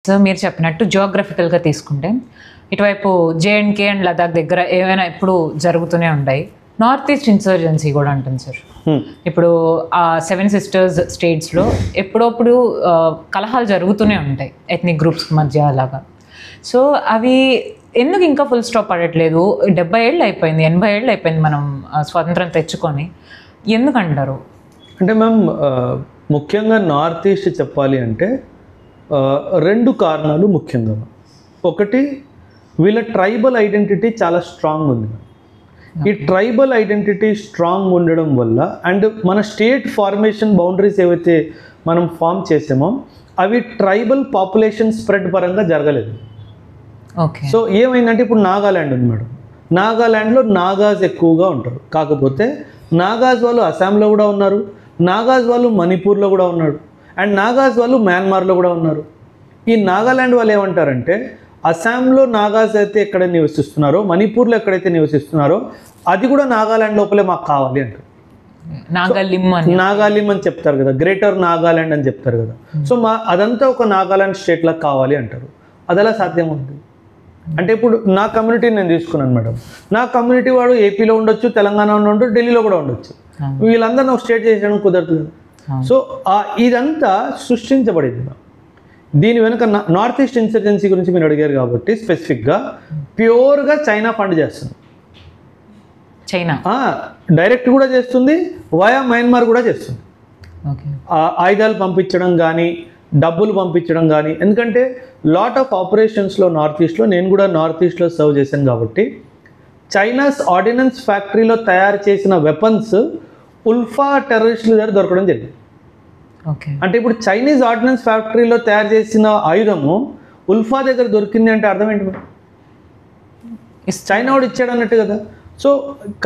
So మీరు చెప్పినట్టు జియోగ్రఫికల్గా తీసుకుంటే ఇటువైపు జేఎండ్కే అండ్ లదాఖ్ దగ్గర ఏమైనా ఎప్పుడు జరుగుతూనే ఉంటాయి. నార్త్ ఈస్ట్ ఇన్సర్జెన్సీ కూడా ఉంటుంది సార్. ఇప్పుడు ఆ 7 సిస్టర్స్ స్టేట్స్లో ఎప్పుడప్పుడు కలహాలు జరుగుతూనే ఉంటాయి ఎథ్నిక్ గ్రూప్స్ మధ్య అలాగా. సో అవి ఎందుకు ఇంకా ఫుల్ స్టాప్ పడట్లేదు? 70 ఏళ్ళు అయిపోయింది, 80 ఏళ్ళు అయిపోయింది మనం స్వాతంత్రం తెచ్చుకొని, ఎందుకంటారు? అంటే మ్యామ్ ముఖ్యంగా నార్త్ ఈస్ట్ చెప్పాలి అంటే 2 కారణాలు ముఖ్యంగా. ఒకటి, వీళ్ళ ట్రైబల్ ఐడెంటిటీ చాలా స్ట్రాంగ్ ఉంది. ఈ ట్రైబల్ ఐడెంటిటీ స్ట్రాంగ్ ఉండడం వల్ల అండ్ మన స్టేట్ ఫార్మేషన్ బౌండరీస్ ఏవైతే మనం ఫామ్ చేసామో అవి ట్రైబల్ పాపులేషన్ స్ప్రెడ్ పరంగా జరగలేదు. ఓకే. సో ఏమైందంటే ఇప్పుడు నాగాల్యాండ్ ఉంది మేడం, నాగాల్యాండ్లో నాగాస్ ఎక్కువగా ఉంటారు. కాకపోతే నాగాస్ వాళ్ళు అస్సాంలో కూడా ఉన్నారు, నాగాస్ వాళ్ళు మణిపూర్లో కూడా ఉన్నారు, అండ్ నాగాస్ వాళ్ళు మయన్మార్లో కూడా ఉన్నారు. ఈ నాగాల్యాండ్ వాళ్ళు ఏమంటారంటే అస్సాంలో నాగాస్ అయితే ఎక్కడ నివసిస్తున్నారో, మణిపూర్లో ఎక్కడైతే నివసిస్తున్నారో అది కూడా నాగాల్యాండ్ లోపలే మాకు కావాలి అంటారు. నాగాలిమ్ అని చెప్తారు కదా, గ్రేటర్ నాగాల్యాండ్ అని చెప్తారు కదా. సో అదంతా ఒక నాగాల్యాండ్ స్టేట్లా కావాలి అంటారు. అది ఎలా సాధ్యం అవుతుంది అంటే, ఇప్పుడు నా కమ్యూనిటీని నేను తీసుకున్నాను మేడం, నా కమ్యూనిటీ వాడు ఏపీలో ఉండొచ్చు, తెలంగాణలో ఉండొచ్చు, ఢిల్లీలో కూడా ఉండొచ్చు. వీళ్ళందరూ ఒక స్టేట్ చేసేయడం కుదరదు కదా. సో ఇదంతా సృష్టించబడింది. దీని వెనుక నార్త్ ఈస్ట్ ఇన్సర్జెన్సీ గురించి మీరు అడిగారు కాబట్టి స్పెసిఫిక్గా ప్యూర్గా చైనా ఫండ్ చేస్తుంది. చైనా డైరెక్ట్ కూడా చేస్తుంది, వయా మయన్మార్ కూడా చేస్తుంది. ఆయుధాలు పంపించడం కానీ, డబ్బులు పంపించడం కానీ. ఎందుకంటే లాట్ ఆఫ్ ఆపరేషన్స్లో నార్త్ ఈస్ట్లో, నేను కూడా నార్త్ ఈస్ట్లో సర్వ్ చేశాను కాబట్టి, చైనాస్ ఆర్డినెన్స్ ఫ్యాక్టరీలో తయారు చేసిన వెపన్స్ ఉల్ఫా టెర్రరిస్టుల దగ్గర దొరకడం జరిగింది. అంటే ఇప్పుడు చైనీస్ ఆర్డినెన్స్ ఫ్యాక్టరీలో తయారు చేసిన ఆయుధము ఉల్ఫా దగ్గర దొరికింది అంటే అర్థం ఏంటి? చైనా వాడు ఇచ్చాడు అన్నట్టు కదా. సో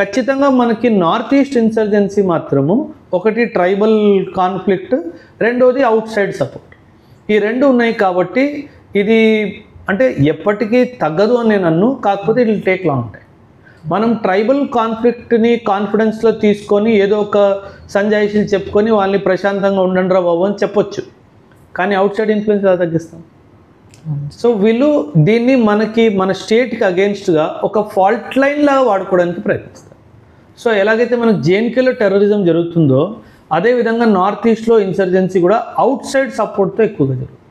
ఖచ్చితంగా మనకి నార్త్ ఈస్ట్ ఇన్సర్జెన్సీ మాత్రము ఒకటి ట్రైబల్ కాన్ఫ్లిక్ట్, రెండోది అవుట్ సైడ్ సపోర్ట్. ఈ 2 ఉన్నాయి కాబట్టి ఇది అంటే ఎప్పటికీ తగ్గదు అని నేను అన్ను. కాకపోతే it will take long time. మనం ట్రైబల్ కాన్ఫ్లిక్ట్ని కాన్ఫిడెన్స్లో తీసుకొని ఏదో ఒక సంజాయిషీలు చెప్పుకొని వాళ్ళని ప్రశాంతంగా ఉండండి రా బాబు అని చెప్పొచ్చు, కానీ అవుట్ సైడ్ ఇన్ఫ్లుయెన్స్ ఎలా తగ్గిస్తాం? సో వీళ్ళు దీన్ని మన స్టేట్కి అగేన్స్ట్గా ఒక ఫాల్ట్ లైన్ లాగా వాడుకోవడానికి ప్రయత్నిస్తారు. సో ఎలాగైతే మనకు జేఎన్కేలో టెర్రరిజం జరుగుతుందో అదేవిధంగా నార్త్ ఈస్ట్లో ఇన్సర్జెన్సీ కూడా అవుట్ సైడ్ సపోర్ట్తో ఎక్కువగా జరుగుతుంది.